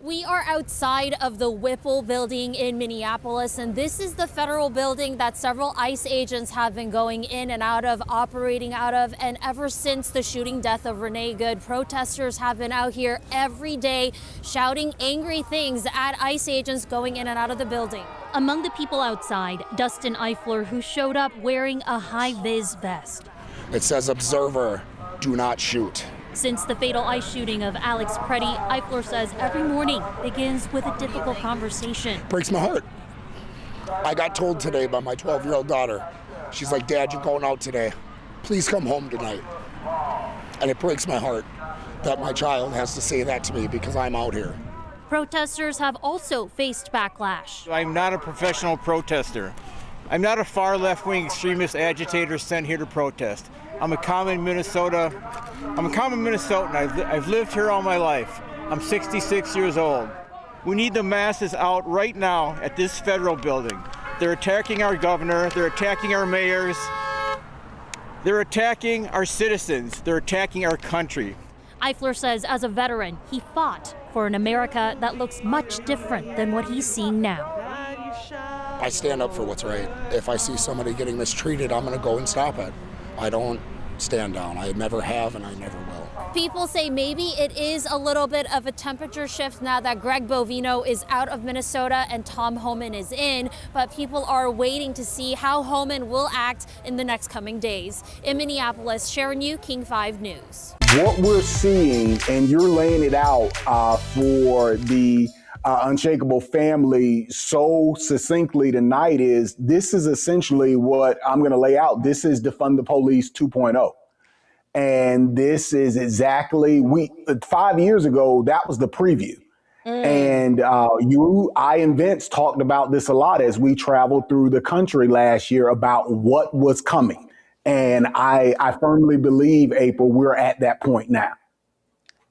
We are outside of the Whipple Building in Minneapolis, and this is the federal building that several ICE agents have been going in and out of, operating out of. And ever since the shooting death of Renee Good, protesters have been out here every day shouting angry things at ICE agents going in and out of the building. Among the people outside, Dustin Eifler, who showed up wearing a high-vis vest. It says, "Observer, do not shoot." Since the fatal ICE shooting of Alex Preddy, Eifler says every morning begins with a difficult conversation. Breaks my heart. I got told today by my 12-year-old daughter. She's like, "Dad, you're going out today. Please come home tonight." And it breaks my heart that my child has to say that to me because I'm out here. Protesters have also faced backlash. I'm not a professional protester. I'm not a far left-wing extremist agitator sent here to protest. I'm a common Minnesotan. I've lived here all my life. I'm 66 years old. We need the masses out right now at this federal building. They're attacking our governor. They're attacking our mayors. They're attacking our citizens. They're attacking our country. Eifler says as a veteran, he fought for an America that looks much different than what he's seeing now. I stand up for what's right. If I see somebody getting mistreated, I'm going to go and stop it. I don't stand down. I never have, and I never will. People say maybe it is a little bit of a temperature shift now that Greg Bovino is out of Minnesota and Tom Homan is in, but people are waiting to see how Homan will act in the next coming days. In Minneapolis, Sharon Yu, King 5 News. What we're seeing, and you're laying it out for the Unshakable family so succinctly tonight, is this is essentially what I'm going to lay out. This is Defund the Police 2.0. And this is exactly, 5 years ago, that was the preview. And I and Vince talked about this a lot as we traveled through the country last year about what was coming. And I firmly believe, April, we're at that point now.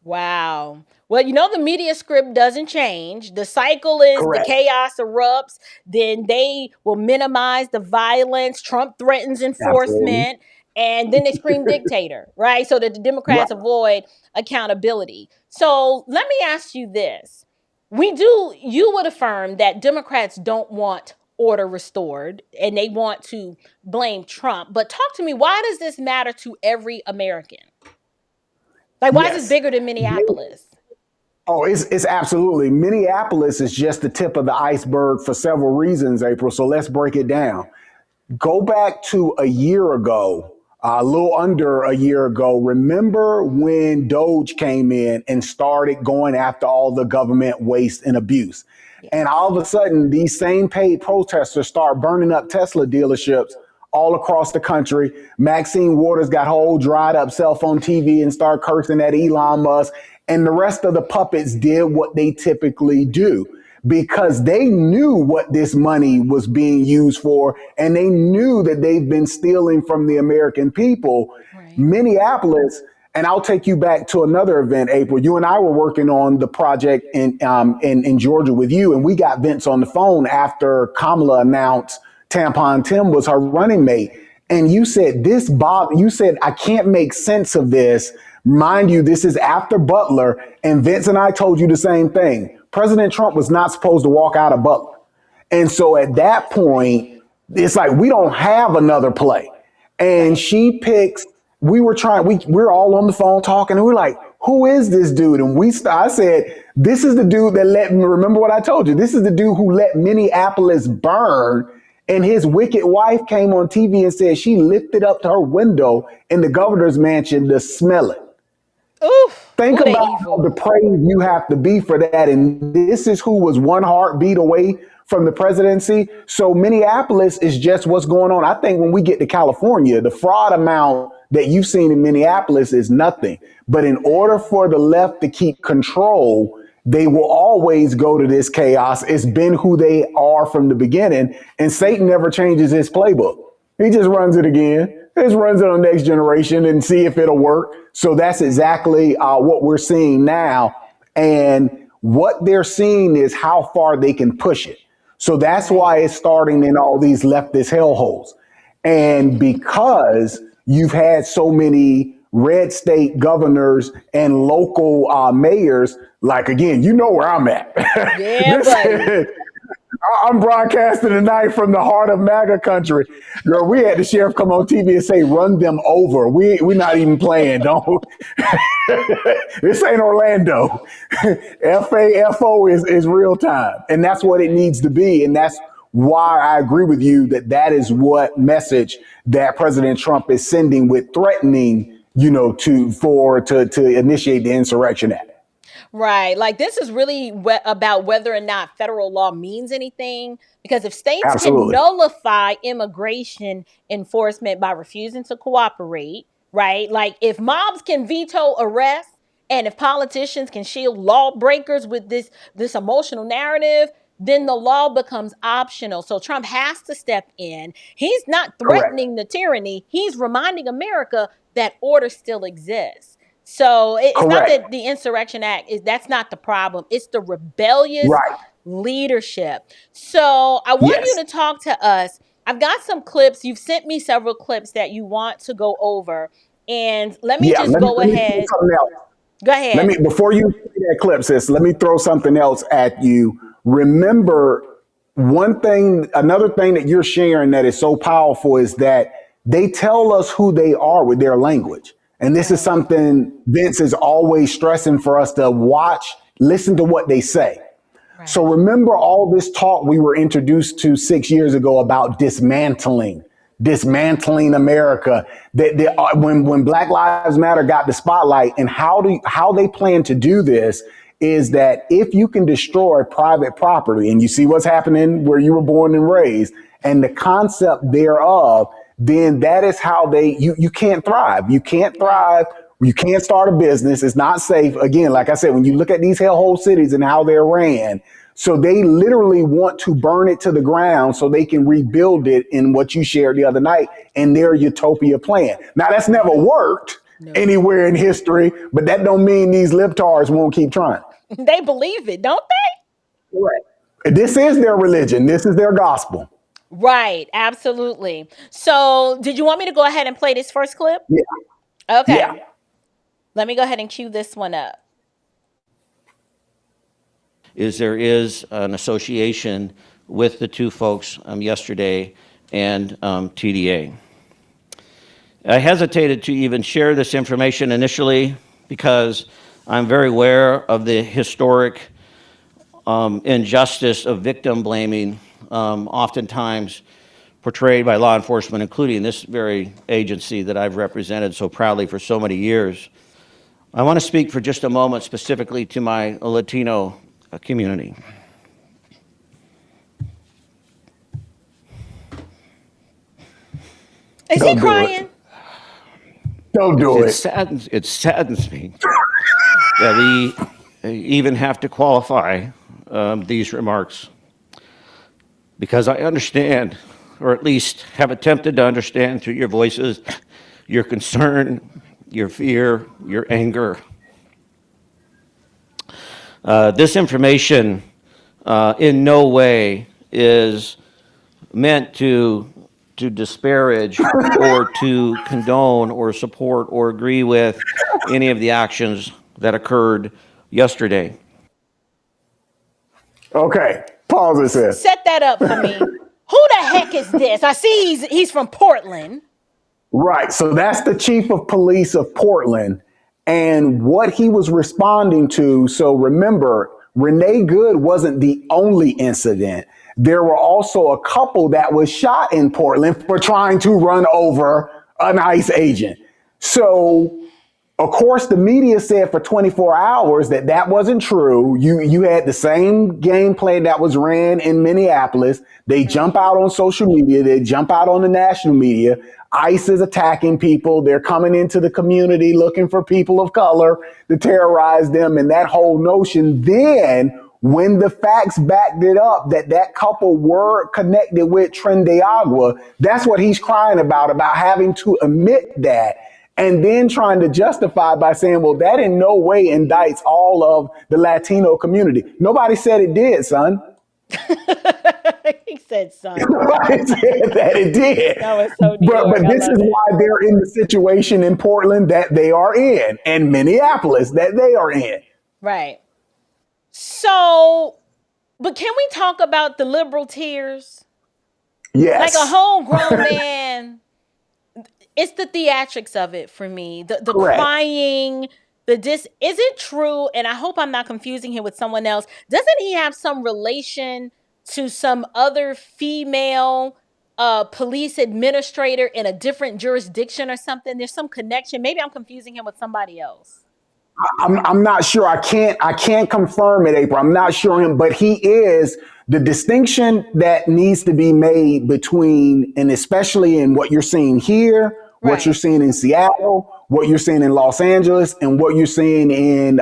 Wow. Well, the media script doesn't change. The cycle is Correct. The chaos erupts, then they will minimize the violence. Trump threatens enforcement, Absolutely. And then they scream dictator, right? So that the Democrats avoid accountability. So let me ask you this. You would affirm that Democrats don't want order restored and they want to blame Trump. But talk to me, why does this matter to every American? Like, why is this bigger than Minneapolis? Oh, it's absolutely. Minneapolis is just the tip of the iceberg for several reasons, April. So let's break it down. Go back to a year ago, a little under a year ago. Remember when Doge came in and started going after all the government waste and abuse? Yes. And all of a sudden, these same paid protesters start burning up Tesla dealerships all across the country. Maxine Waters got whole dried up cell phone TV and started cursing at Elon Musk. And the rest of the puppets did what they typically do because they knew what this money was being used for. And they knew that they've been stealing from the American people. Right. Minneapolis, and I'll take you back to another event, April. You and I were working on the project in Georgia with you. And we got Vince on the phone after Kamala announced Tampon Tim was her running mate. And you said, I can't make sense of this. Mind you, this is after Butler. And Vince and I told you the same thing. President Trump was not supposed to walk out of Butler. And so at that point, it's like, we don't have another play. And she picks, we're all on the phone talking and we're like, who is this dude? And I said, this is the dude that remember what I told you. This is the dude who let Minneapolis burn. And his wicked wife came on TV and said she lifted up to her window in the governor's mansion to smell it. Oof, Think about how depraved you have to be for that. And this is who was one heartbeat away from the presidency. So Minneapolis is just what's going on. I think when we get to California, the fraud amount that you've seen in Minneapolis is nothing. But in order for the left to keep control, they will always go to this chaos. It's been who they are from the beginning. And Satan never changes his playbook. He just runs it again. Just runs it on the next generation and see if it'll work. So that's exactly what we're seeing now. And what they're seeing is how far they can push it. So that's why it's starting in all these leftist hellholes. And because you've had so many red state governors and local mayors, like, again, you know where I'm at. Yeah, buddy. I'm broadcasting tonight from the heart of MAGA country. Girl, we had the sheriff come on TV and say, run them over. We're not even playing, don't. This ain't Orlando. FAFO is real time. And that's what it needs to be. And that's why I agree with you that is what message that President Trump is sending with threatening, to initiate the Insurrection Act. Right. Like, this is really about whether or not federal law means anything, because if states Absolutely. can nullify immigration enforcement by refusing to cooperate, right? Like, if mobs can veto arrests, and if politicians can shield lawbreakers with this emotional narrative, then the law becomes optional. So Trump has to step in. He's not threatening the tyranny. He's reminding America that order still exists. So it's not that the Insurrection Act that's not the problem. It's the rebellious leadership. So I want you to talk to us. I've got some clips. You've sent me several clips that you want to go over. And let me go ahead. Go ahead. Before you see that clip, sis, let me throw something else at you. Remember, another thing that you're sharing that is so powerful is that they tell us who they are with their language. And this is something Vince is always stressing for us to watch, listen to what they say. Right. So remember all this talk we were introduced to 6 years ago about dismantling America. When Black Lives Matter got the spotlight, and how they plan to do this is that if you can destroy private property, and you see what's happening where you were born and raised, and the concept thereof, then that is how you can't thrive. You can't thrive. You can't start a business. It's not safe. Again, like I said, when you look at these hellhole cities and how they're ran, so they literally want to burn it to the ground so they can rebuild it in what you shared the other night in their utopia plan. Now, that's never worked anywhere in history, but that don't mean these libtards won't keep trying. They believe it, don't they? Right. This is their religion. This is their gospel. Right. Absolutely. So did you want me to go ahead and play this first clip? Yeah. Okay. Yeah. Let me go ahead and cue this one up. There is an association with the two folks yesterday and TDA. I hesitated to even share this information initially because I'm very aware of the historic injustice of victim blaming, oftentimes portrayed by law enforcement, including this very agency that I've represented so proudly for so many years. I want to speak for just a moment specifically to my Latino community. Is he crying? Don't do it. It saddens me that we even have to qualify these remarks, because I understand, or at least have attempted to understand through your voices, your concern, your fear, your anger. This information in no way is meant to disparage or to condone or support or agree with any of the actions that occurred yesterday. Okay, pause this. Set that up for me. Who the heck is this? I see he's from Portland. Right, so that's the chief of police of Portland. And what he was responding to, so remember, Renee Good wasn't the only incident. There were also a couple that was shot in Portland for trying to run over an ICE agent. So, of course, the media said for 24 hours that wasn't true. You had the same gameplay that was ran in Minneapolis. They jump out on social media. They jump out on the national media. ICE is attacking people. They're coming into the community looking for people of color to terrorize them. And that whole notion, then when the facts backed it up that couple were connected with Tren de Agua, that's what he's crying about having to admit that. And then trying to justify by saying, well, that in no way indicts all of the Latino community. Nobody said it did, son. He said, son. I said that it did. That was so New York. But I this love is it. why they're in the situation in Portland that they are in, and Minneapolis that they are in. Right. So, but can we talk about the liberal tears? Yes. Like a whole grown man. It's the theatrics of it for me. The Correct. crying, is it true? And I hope I'm not confusing him with someone else. Doesn't he have some relation to some other female police administrator in a different jurisdiction or something? There's some connection. Maybe I'm confusing him with somebody else. I'm not sure. I can't confirm it, April. I'm not sure him, but he is the distinction that needs to be made between, and especially in what you're seeing here, Right. what you're seeing in Seattle, what you're seeing in Los Angeles, and what you're seeing in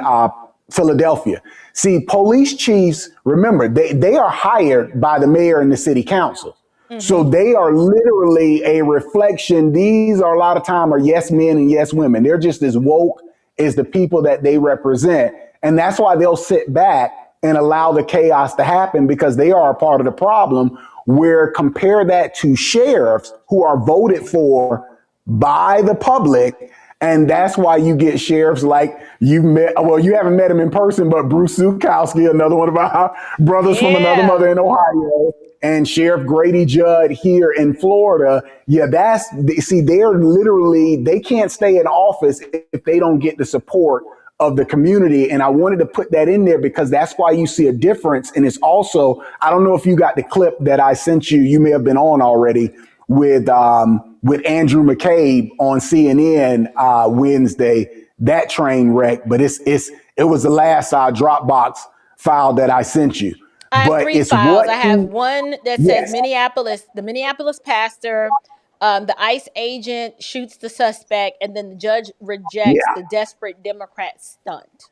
Philadelphia. See, police chiefs, remember, they are hired by the mayor and the city council. So they are literally a reflection. These are a lot of time are yes men and yes women. They're just as woke as the people that they represent. And that's why they'll sit back and allow the chaos to happen, because they are a part of the problem. Where compare that to sheriffs who are voted for by the public. And that's why you get sheriffs like you haven't met him in person, but Bruce Zukowski, another one of our brothers from another mother in Ohio, and Sheriff Grady Judd here in Florida. Yeah, they're literally, they can't stay in office if they don't get the support of the community. And I wanted to put that in there because that's why you see a difference. And it's also, I don't know if you got the clip that I sent you. You may have been on already with Andrew McCabe on CNN Wednesday, that train wreck. But it was the last Dropbox file that I sent you. I have three files. I have one that says Yes. Minneapolis, the Minneapolis pastor, the ICE agent shoots the suspect, and then the judge rejects the desperate Democrat stunt.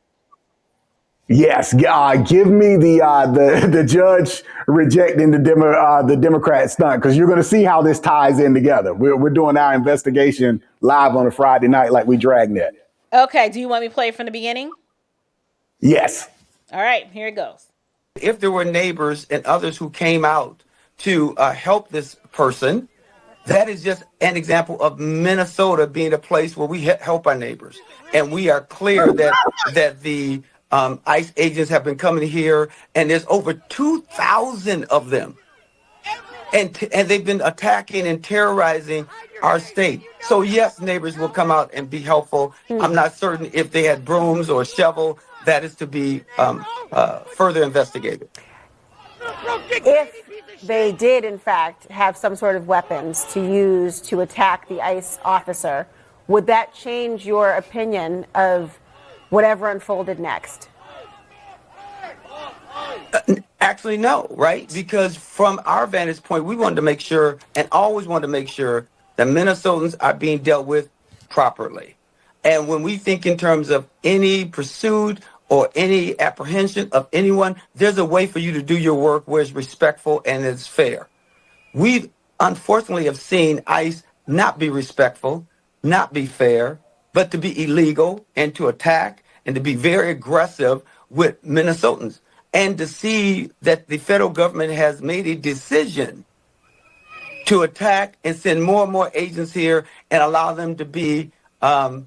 Yes, give me the judge rejecting the Democrat stunt, because you're going to see how this ties in together. We're doing our investigation live on a Friday night like we Dragnet. Okay, do you want me to play it from the beginning? Yes. All right, here it goes. If there were neighbors and others who came out to help this person, that is just an example of Minnesota being a place where we help our neighbors. And we are clear that the ICE agents have been coming here, and there's over 2,000 of them. And they've been attacking and terrorizing our state. So yes, neighbors will come out and be helpful. I'm not certain if they had brooms or a shovel. That is to be further investigated. If they did, in fact, have some sort of weapons to use to attack the ICE officer, would that change your opinion of whatever unfolded next? Actually, no, right? Because from our vantage point, we wanted to make sure, and always wanted to make sure, that Minnesotans are being dealt with properly. And when we think in terms of any pursuit or any apprehension of anyone, there's a way for you to do your work where it's respectful and it's fair. We unfortunately have seen ICE not be respectful, not be fair, but to be illegal and to attack and to be very aggressive with Minnesotans. And to see that the federal government has made a decision to attack and send more and more agents here and allow them to be allow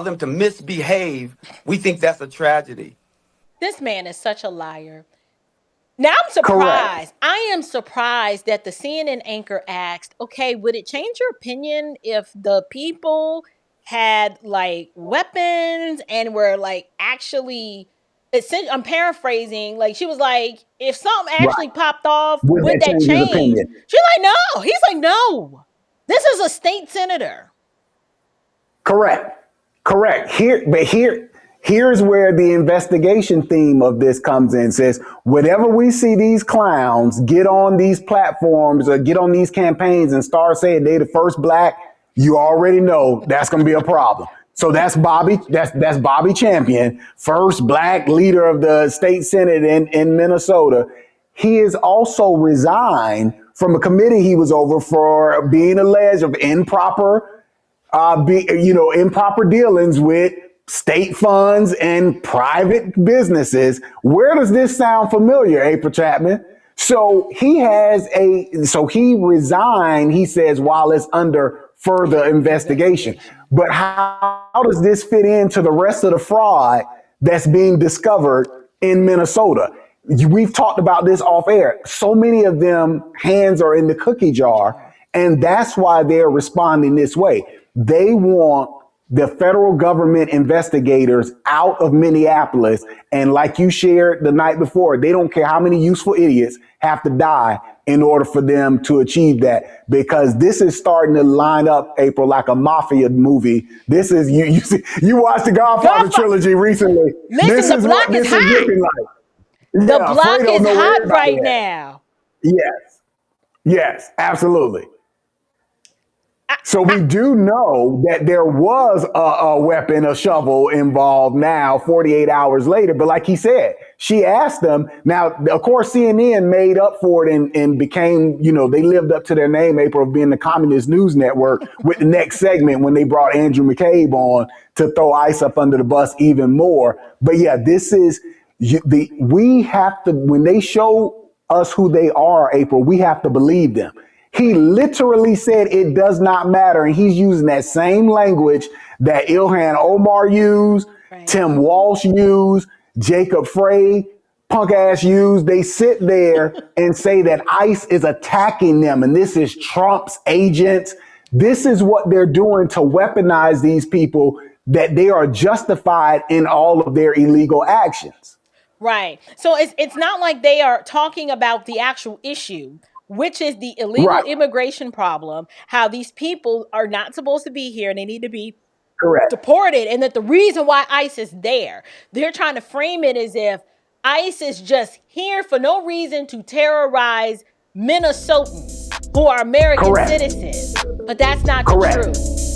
them to misbehave, we think that's a tragedy. This man is such a liar. Now I'm surprised. Correct. I am surprised that the CNN anchor asked, okay, would it change your opinion if the people had like weapons and were like actually, I'm paraphrasing, like she was like, if something actually popped off, would that change? She's like, no. He's like, no. This is a state senator. Correct. Here's where the investigation theme of this comes in. Says, whenever we see these clowns get on these platforms or get on these campaigns and start saying they the first black, you already know that's going to be a problem. So that's Bobby Champion, first black leader of the state senate in Minnesota. He has also resigned from a committee he was over for being alleged of improper dealings with state funds and private businesses. Where does this sound familiar, April Chapman? So he resigned, he says, while it's under further investigation. But how does this fit into the rest of the fraud that's being discovered in Minnesota? We've talked about this off air. So many of them hands are in the cookie jar, and that's why they're responding this way. They want the federal government investigators out of Minneapolis. And like you shared the night before, they don't care how many useful idiots have to die in order for them to achieve that, because this is starting to line up, April, like a mafia movie. This is you watched the Godfather trilogy recently. Listen, the block is hot. Looking like. The block is hot right now. Yes, absolutely. So we do know that there was a weapon, a shovel involved now 48 hours later. But like he said, she asked them. Now, of course, CNN made up for it and became, they lived up to their name, April, of being the communist news network with the next segment when they brought Andrew McCabe on to throw ICE up under the bus even more. But yeah, this is we have to, when they show us who they are, April, we have to believe them. He literally said it does not matter. And he's using that same language that Ilhan Omar used, right. Tim Walsh used, Jacob Frey, punk ass used. They sit there and say that ICE is attacking them. And this is Trump's agents. This is what they're doing to weaponize these people, that they are justified in all of their illegal actions. Right. So it's not like they are talking about the actual issue, which is the illegal immigration problem, how these people are not supposed to be here and they need to be deported, and that the reason why ICE is there, they're trying to frame it as if ICE is just here for no reason to terrorize Minnesotans who are American citizens. But that's not the truth.